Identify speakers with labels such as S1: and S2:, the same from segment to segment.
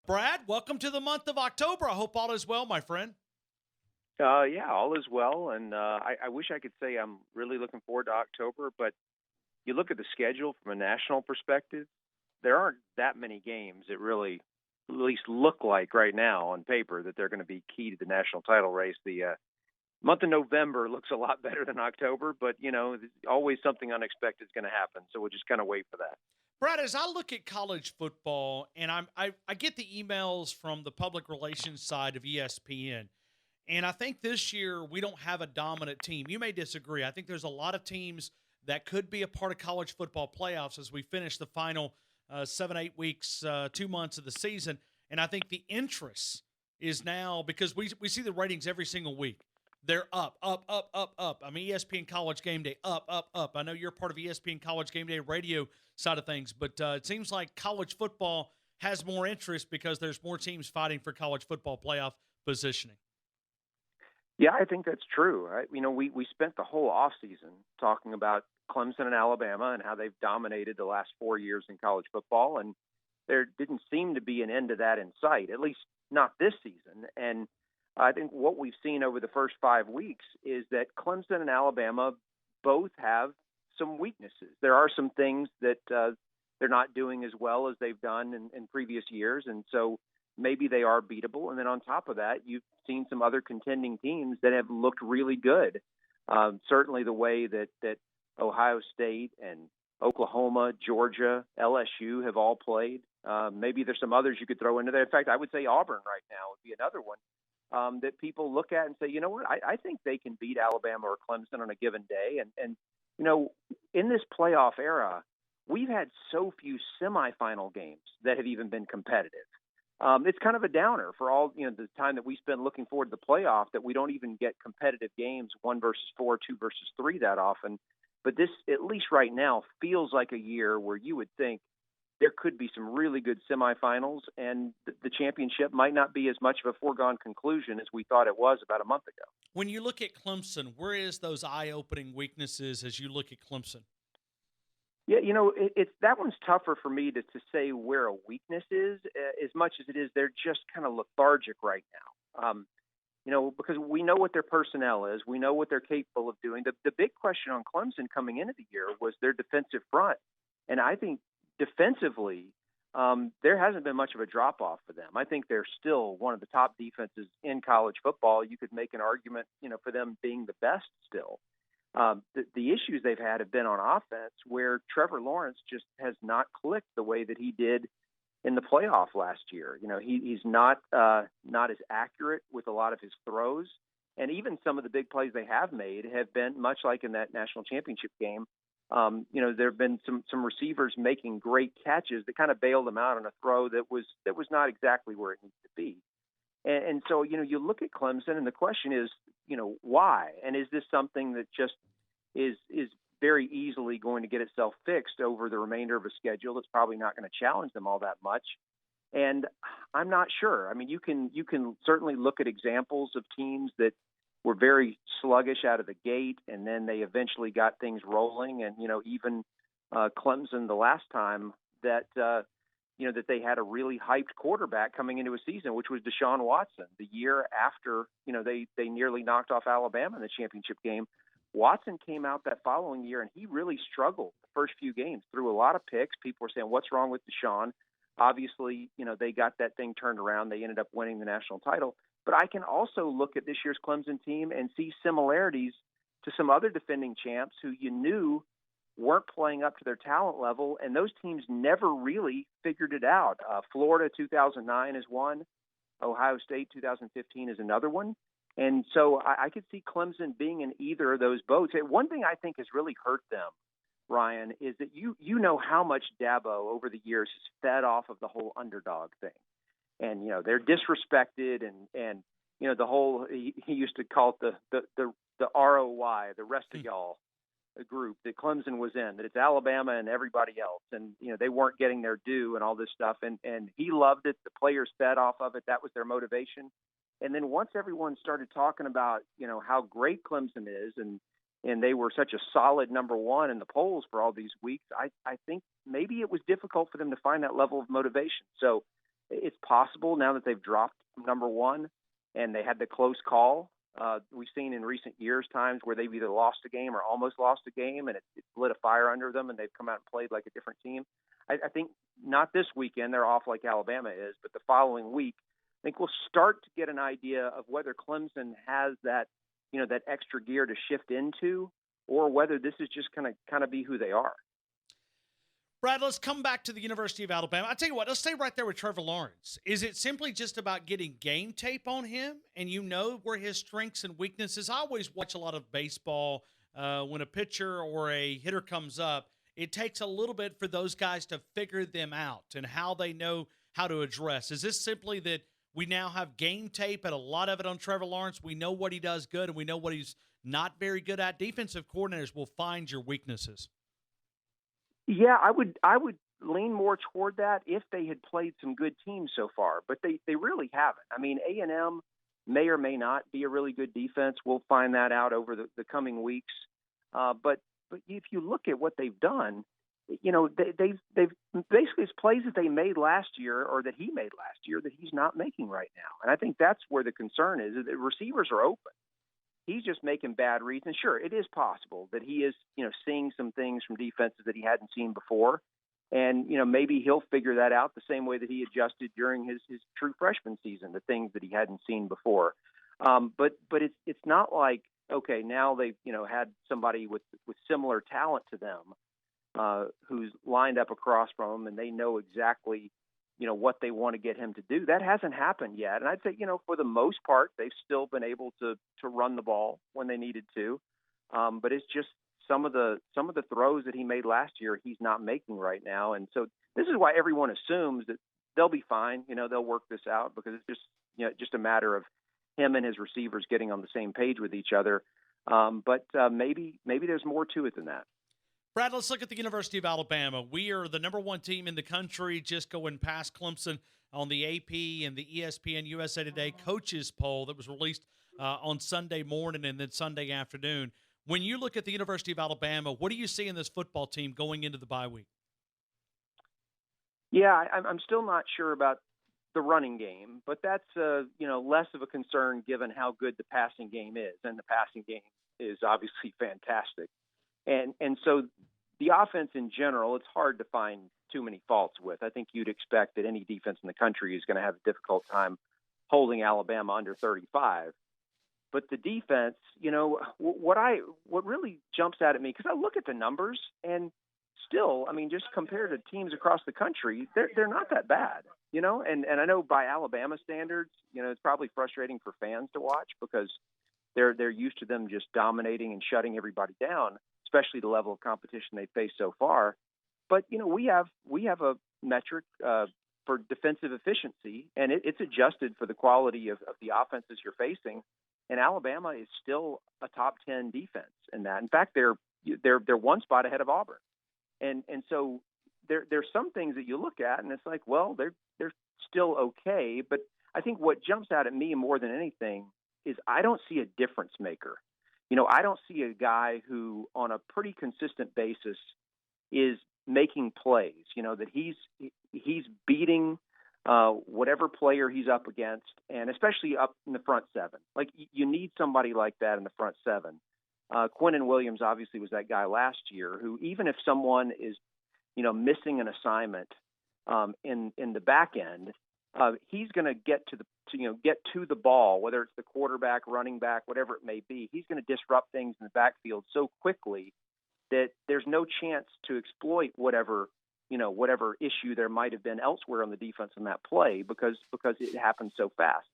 S1: Brad, welcome to the month of October. I hope all is well, my friend.
S2: Yeah, all is well, and I wish I could say I'm really looking forward to October, but you look at the schedule from a national perspective, there aren't that many games that really at least look like right now on paper that they're going to be key to the national title race. The month of November looks a lot better than October, but, always something unexpected is going to happen, so we'll just kind of wait for that.
S1: Brad, as I look at college football, and I get the emails from the public relations side of ESPN, and I think this year we don't have a dominant team. You may disagree. I think there's a lot of teams that could be a part of college football playoffs as we finish the final 7, 8 weeks, 2 months of the season. And I think the interest is now because we see the ratings every single week. They're up, up, up, up, up. I mean, ESPN College Game Day, up, up, up. I know you're part of ESPN College Game Day radio side of things, but it seems like college football has more interest because there's more teams fighting for college football playoff positioning.
S2: Yeah, I think that's true. We spent the whole offseason talking about Clemson and Alabama and how they've dominated the last 4 years in college football, and there didn't seem to be an end to that in sight, at least not this season. And I think what we've seen over the first 5 weeks is that Clemson and Alabama both have some weaknesses. There are some things that they're not doing as well as they've done in previous years, and so maybe they are beatable. And then on top of that, you've seen some other contending teams that have looked really good. Certainly the way that Ohio State and Oklahoma, Georgia, LSU have all played. Maybe there's some others you could throw into there. In fact, I would say Auburn right now would be another one that people look at and say, you know what, I think they can beat Alabama or Clemson on a given day. And in this playoff era, we've had so few semifinal games that have even been competitive. It's kind of a downer for all the time that we spend looking forward to the playoff that we don't even get competitive games 1 versus 4, 2 versus 3 that often. But this, at least right now, feels like a year where you would think there could be some really good semifinals, and the championship might not be as much of a foregone conclusion as we thought it was about a month ago.
S1: When you look at Clemson, where is those eye-opening weaknesses as you look at Clemson?
S2: Yeah, it's that one's tougher for me to say where a weakness is, as much as it is they're just kind of lethargic right now. Because we know what their personnel is, we know what they're capable of doing. The big question on Clemson coming into the year was their defensive front, and I think defensively there hasn't been much of a drop off for them. I think they're still one of the top defenses in college football. You could make an argument, for them being the best still. The issues they've had have been on offense, where Trevor Lawrence just has not clicked the way that he did in the playoff last year. He's not as accurate with a lot of his throws, and even some of the big plays they have made have been much like in that national championship game. There have been some receivers making great catches that kind of bailed them out on a throw that was not exactly where it needs to be. And so, you look at Clemson and the question is, why? And is this something that just is very easily going to get itself fixed over the remainder of a schedule that's probably not going to challenge them all that much? And I'm not sure. I mean, you can certainly look at examples of teams that were very sluggish out of the gate, and then they eventually got things rolling. And, even Clemson the last time that that they had a really hyped quarterback coming into a season, which was Deshaun Watson. The year after, they nearly knocked off Alabama in the championship game, Watson came out that following year, and he really struggled the first few games, threw a lot of picks. People were saying, what's wrong with Deshaun? Obviously, they got that thing turned around. They ended up winning the national title. But I can also look at this year's Clemson team and see similarities to some other defending champs who you knew weren't playing up to their talent level, and those teams never really figured it out. Florida 2009 is one. Ohio State 2015 is another one. And so I could see Clemson being in either of those boats. One thing I think has really hurt them, Ryan, is that you know how much Dabo over the years has fed off of the whole underdog thing. And, they're disrespected, and the whole, he used to call it the ROY, the rest of y'all, a group that Clemson was in, that it's Alabama and everybody else. And, they weren't getting their due and all this stuff. And he loved it. The players fed off of it. That was their motivation. And then once everyone started talking about, how great Clemson is, and they were such a solid number one in the polls for all these weeks, I think maybe it was difficult for them to find that level of motivation. So it's possible now that they've dropped number one and they had the close call. We've seen in recent years times where they've either lost a game or almost lost a game, and it lit a fire under them, and they've come out and played like a different team. I think not this weekend, they're off like Alabama is, but the following week, I think we'll start to get an idea of whether Clemson has that, that extra gear to shift into, or whether this is just kind of be who they are.
S1: Brad, let's come back to the University of Alabama. I tell you what, let's stay right there with Trevor Lawrence. Is it simply just about getting game tape on him, and where his strengths and weaknesses? I always watch a lot of baseball. When a pitcher or a hitter comes up, it takes a little bit for those guys to figure them out and how they know how to address. Is this simply that we now have game tape and a lot of it on Trevor Lawrence? We know what he does good and we know what he's not very good at. Defensive coordinators will find your weaknesses.
S2: Yeah, I would lean more toward that if they had played some good teams so far, but they really haven't. I mean, A&M may or may not be a really good defense. We'll find that out over the coming weeks. But if you look at what they've done, they've basically it's plays that they made last year or that he made last year that he's not making right now. And I think that's where the concern is that receivers are open. He's just making bad reads. And sure, it is possible that he is, seeing some things from defenses that he hadn't seen before. And, maybe he'll figure that out the same way that he adjusted during his true freshman season, the things that he hadn't seen before. But it's not like, okay, now they've, had somebody with similar talent to them who's lined up across from him and they know exactly, what they want to get him to do. That hasn't happened yet. And I'd say, for the most part, they've still been able to run the ball when they needed to. But it's just some of the throws that he made last year, he's not making right now. And so this is why everyone assumes that they'll be fine. They'll work this out because it's just a matter of him and his receivers getting on the same page with each other. But maybe there's more to it than that.
S1: Brad, let's look at the University of Alabama. We are the number one team in the country, just going past Clemson on the AP and the ESPN USA Today coaches poll that was released on Sunday morning and then Sunday afternoon. When you look at the University of Alabama, what do you see in this football team going into the bye week?
S2: Yeah, I'm still not sure about the running game, but that's less of a concern given how good the passing game is, and the passing game is obviously fantastic. And so the offense in general, it's hard to find too many faults with. I think you'd expect that any defense in the country is going to have a difficult time holding Alabama under 35. But the defense, what really jumps out at me, because I look at the numbers and still, just compared to teams across the country, they're not that bad, and I know by Alabama standards, it's probably frustrating for fans to watch because they're used to them just dominating and shutting everybody down, especially the level of competition they faced so far. But, we have a metric for defensive efficiency, and it's adjusted for the quality of the offenses you're facing. And Alabama is still a top 10 defense in that. In fact, they're one spot ahead of Auburn. And so there's some things that you look at and it's like, well, they're still okay. But I think what jumps out at me more than anything is I don't see a difference maker. I don't see a guy who on a pretty consistent basis is making plays, that he's beating whatever player he's up against, and especially up in the front seven. Like, you need somebody like that in the front seven. Quinnen Williams obviously was that guy last year who, even if someone is, missing an assignment in the back end, he's going to get to the ball, whether it's the quarterback, running back, whatever it may be. He's going to disrupt things in the backfield so quickly that there's no chance to exploit whatever issue there might have been elsewhere on the defense in that play because it happens so fast.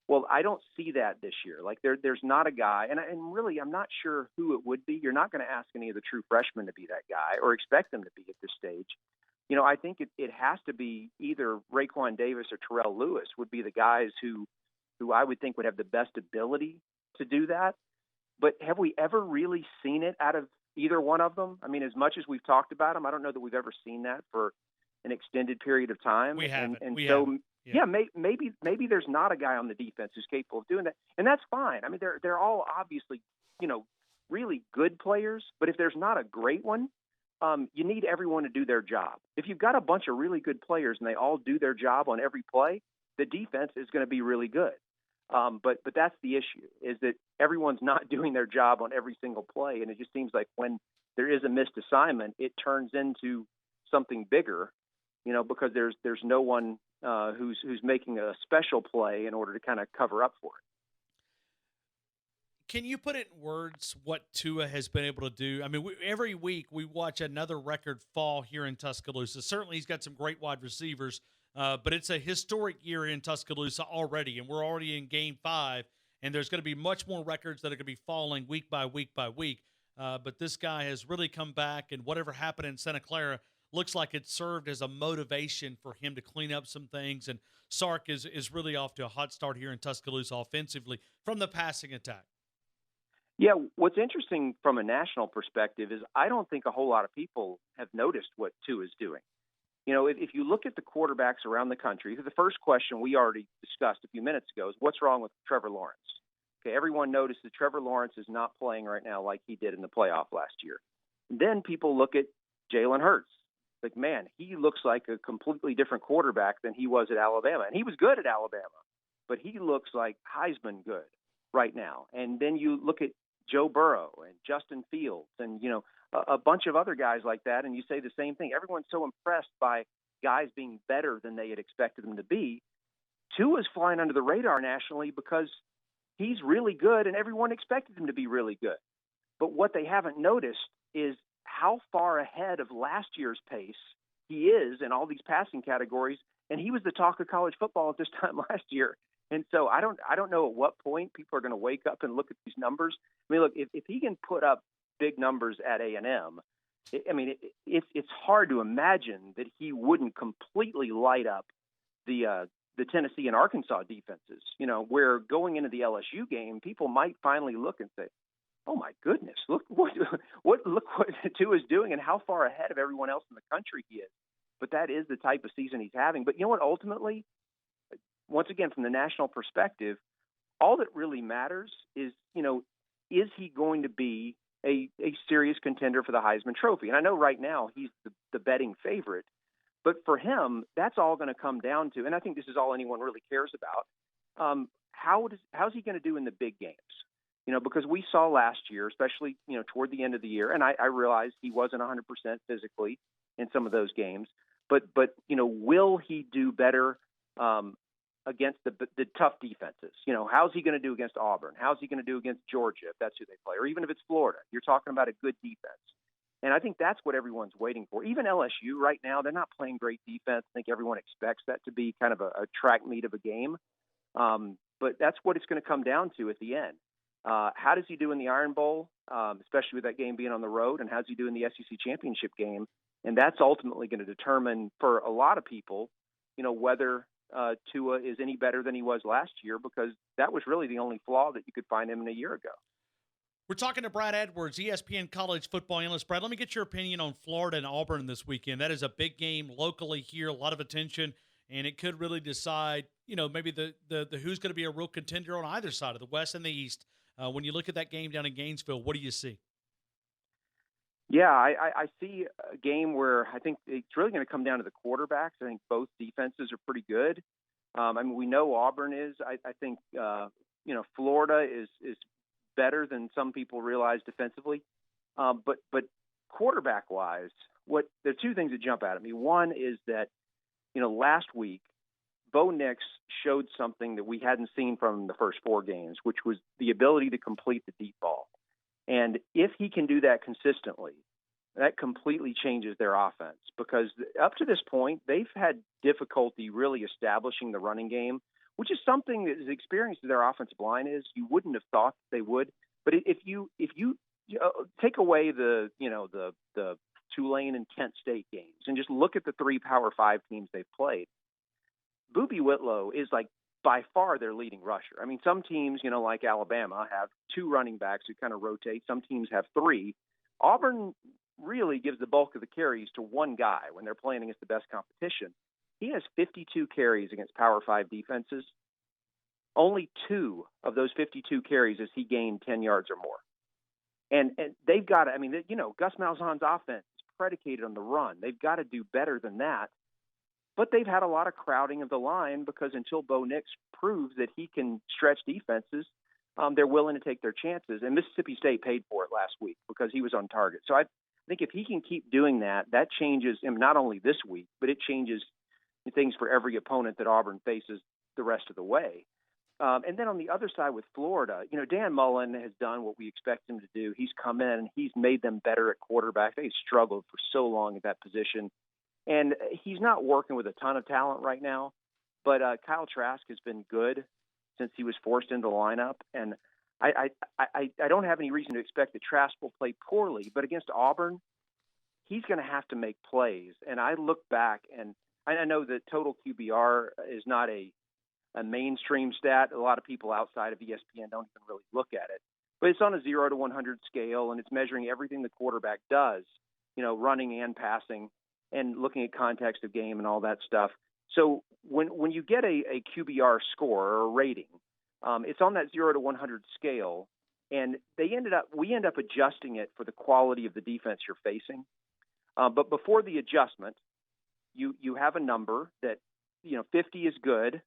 S2: Well, I don't see that this year. Like, there's not a guy, and really I'm not sure who it would be. You're not going to ask any of the true freshmen to be that guy or expect them to be at this stage. I think it has to be either Raekwon Davis or Terrell Lewis would be the guys who I would think would have the best ability to do that. But have we ever really seen it out of either one of them? As much as we've talked about them, I don't know that we've ever seen that for an extended period of time.
S1: We haven't.
S2: Yeah, maybe there's not a guy on the defense who's capable of doing that, and that's fine. They're all obviously, really good players. But if there's not a great one, you need everyone to do their job. If you've got a bunch of really good players and they all do their job on every play, the defense is going to be really good. But that's the issue, is that everyone's not doing their job on every single play, and it just seems like when there is a missed assignment, it turns into something bigger, because there's no one who's making a special play in order to kind of cover up for it.
S1: Can you put it in words what Tua has been able to do? I mean, every week we watch another record fall here in Tuscaloosa. Certainly he's got some great wide receivers, but it's a historic year in Tuscaloosa already, and we're already in Game 5, and there's going to be much more records that are going to be falling week by week by week. But this guy has really come back, and whatever happened in Santa Clara looks like it served as a motivation for him to clean up some things, and Sark is really off to a hot start here in Tuscaloosa offensively from the passing attack.
S2: Yeah, what's interesting from a national perspective is I don't think a whole lot of people have noticed what Tua is doing. If you look at the quarterbacks around the country, the first question we already discussed a few minutes ago is what's wrong with Trevor Lawrence? Okay, everyone noticed that Trevor Lawrence is not playing right now like he did in the playoff last year. And then people look at Jalen Hurts. Like, man, he looks like a completely different quarterback than he was at Alabama. And he was good at Alabama, but he looks like Heisman good right now. And then you look at Joe Burrow and Justin Fields and, a bunch of other guys like that, and you say the same thing. Everyone's so impressed by guys being better than they had expected them to be. Tua's flying under the radar nationally because he's really good, and everyone expected him to be really good. But what they haven't noticed is how far ahead of last year's pace he is in all these passing categories, and he was the talk of college football at this time last year. And so I don't know at what point people are going to wake up and look at these numbers. I mean, look, if he can put up big numbers at A&M, it's hard to imagine that he wouldn't completely light up the Tennessee and Arkansas defenses. Where going into the LSU game, people might finally look and say, "Oh my goodness, look what Tua is doing and how far ahead of everyone else in the country he is." But that is the type of season he's having. But you know what? Ultimately, once again, from the national perspective, all that really matters is, is he going to be a serious contender for the Heisman Trophy? And I know right now he's the betting favorite, but for him, that's all going to come down to, and I think this is all anyone really cares about, how's he going to do in the big games? Because we saw last year, especially, toward the end of the year, and I realized he wasn't 100% physically in some of those games, but will he do better against the tough defenses? How's he going to do against Auburn? How's he going to do against Georgia, if that's who they play? Or even if it's Florida, you're talking about a good defense. And I think that's what everyone's waiting for. Even LSU right now, they're not playing great defense. I think everyone expects that to be kind of a track meet of a game. But that's what it's going to come down to at the end. How does he do in the Iron Bowl, especially with that game being on the road? And how's he do in the SEC championship game? And that's ultimately going to determine for a lot of people, whether Tua is any better than he was last year, because that was really the only flaw that you could find him in a year ago.
S1: We're talking to Brad Edwards, ESPN college football analyst. Brad, let me get your opinion on Florida and Auburn this weekend. That is a big game locally here, a lot of attention, and it could really decide, maybe the who's going to be a real contender on either side of the West and the East. When you look at that game down in Gainesville, what do you see?
S2: Yeah, I see a game where I think it's really going to come down to the quarterbacks. I think both defenses are pretty good. We know Auburn is. I think Florida is better than some people realize defensively. But quarterback wise, there are two things that jump out at me. One is that last week Bo Nix showed something that we hadn't seen from the first four games, which was the ability to complete the deep ball. And if he can do that consistently, that completely changes their offense, because up to this point, they've had difficulty really establishing the running game, which is something that is experienced in their offensive line is you wouldn't have thought they would. But if you take away the Tulane and Kent State games and just look at the three Power 5 teams they've played, Boobie Whitlow is by far their leading rusher. Some teams, like Alabama, have two running backs who kind of rotate. Some teams have three. Auburn really gives the bulk of the carries to one guy when they're playing against the best competition. He has 52 carries against Power 5 defenses. Only two of those 52 carries has he gained 10 yards or more. And they've got Gus Malzahn's offense is predicated on the run. They've got to do better than that. But they've had a lot of crowding of the line because until Bo Nix proves that he can stretch defenses, they're willing to take their chances. And Mississippi State paid for it last week because he was on target. So I think if he can keep doing that, that changes him not only this week, but it changes things for every opponent that Auburn faces the rest of the way. And then on the other side with Florida, Dan Mullen has done what we expect him to do. He's come in and he's made them better at quarterback. They've struggled for so long at that position. And he's not working with a ton of talent right now, but Kyle Trask has been good since he was forced into the lineup. And I don't have any reason to expect that Trask will play poorly, but against Auburn, he's going to have to make plays. And I look back, and I know that total QBR is not a mainstream stat. A lot of people outside of ESPN don't even really look at it, but it's on a 0 to 100 scale, and it's measuring everything the quarterback does, running and passing, and looking at context of game and all that stuff. So when you get a QBR score or a rating, it's on that 0 to 100 scale, and we end up adjusting it for the quality of the defense you're facing. But before the adjustment, you have a number that 50 is good.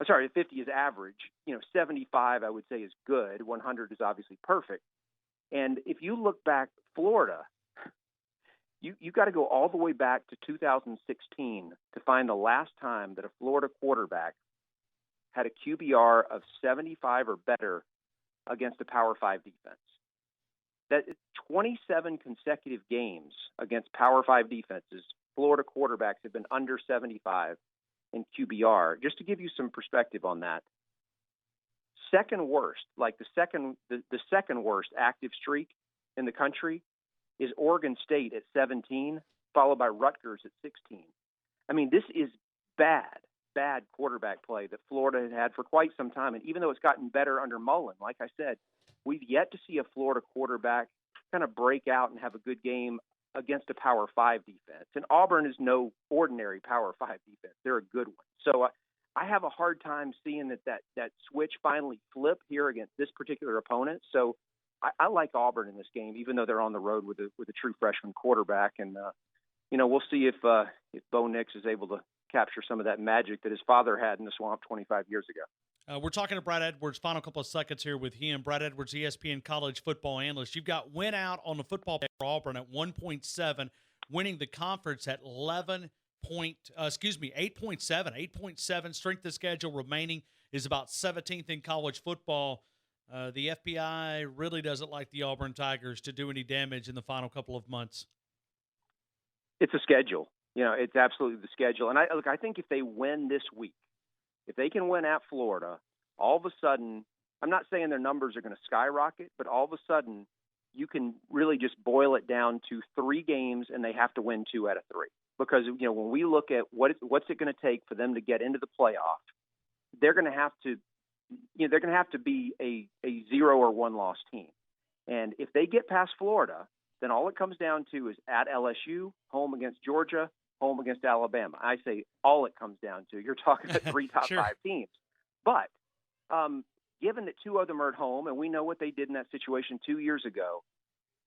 S2: 50 is average. 75 I would say is good. 100 is obviously perfect. And if you look back, Florida, you got to go all the way back to 2016 to find the last time that a Florida quarterback had a QBR of 75 or better against a Power 5 defense. That 27 consecutive games against Power 5 defenses, Florida quarterbacks have been under 75 in QBR. Just to give you some perspective on that, second worst, like the second worst active streak in the country is Oregon State at 17, followed by Rutgers at 16. I mean, this is bad quarterback play that Florida has had for quite some time. And even though it's gotten better under Mullen, like I said, we've yet to see a Florida quarterback kind of break out and have a good game against a Power 5 defense. And Auburn is no ordinary Power 5 defense. They're a good one. So I have a hard time seeing that switch finally flip here against this particular opponent. So I like Auburn in this game, even though they're on the road with a true freshman quarterback. And, we'll see if Bo Nix is able to capture some of that magic that his father had in the swamp 25 years ago.
S1: We're talking to Brad Edwards. Final couple of seconds here with him. Brad Edwards, ESPN college football analyst. You've got win out on the football for Auburn at 1.7, winning the conference at 8.7. 8.7 strength of schedule remaining is about 17th in college football. The FBI really doesn't like the Auburn Tigers to do any damage in the final couple of months.
S2: It's a schedule. It's absolutely the schedule. And I think if they win this week, if they can win at Florida, all of a sudden, I'm not saying their numbers are going to skyrocket, but all of a sudden you can really just boil it down to 3 games and they have to win 2 out of 3. Because, when we look at what's it going to take for them to get into the playoff, they're going to have to be a 0 or 1 loss team. And if they get past Florida, then all it comes down to is at LSU, home against Georgia, home against Alabama. I say all it comes down to. You're talking about 3 top
S1: Sure.
S2: 5 teams. But given that 2 of them are at home, and we know what they did in that situation 2 years ago,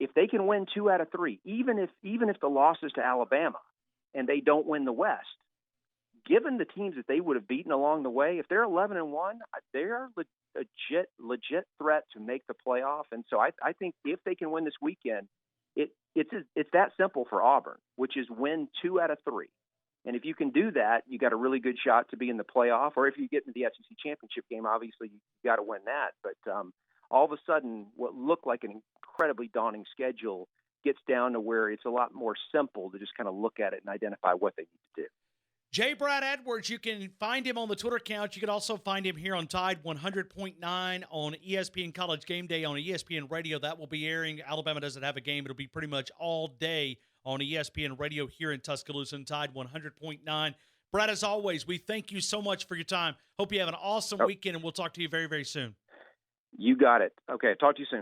S2: if they can win 2 out of 3, even if the loss is to Alabama and they don't win the West, given the teams that they would have beaten along the way, if they're 11-1, they are a legit threat to make the playoff. And so I think if they can win this weekend, it's that simple for Auburn, which is win 2 out of 3. And if you can do that, you got a really good shot to be in the playoff. Or if you get into the SEC championship game, obviously you got to win that. But all of a sudden, what looked like an incredibly daunting schedule gets down to where it's a lot more simple to just kind of look at it and identify what they need to do.
S1: J. Brad Edwards, you can find him on the Twitter account. You can also find him here on Tide 100.9 on ESPN College Game Day on ESPN Radio. That will be airing. Alabama doesn't have a game. It'll be pretty much all day on ESPN Radio here in Tuscaloosa and Tide 100.9. Brad, as always, we thank you so much for your time. Hope you have an awesome weekend, and we'll talk to you very, very soon.
S2: You got it. Okay, talk to you soon.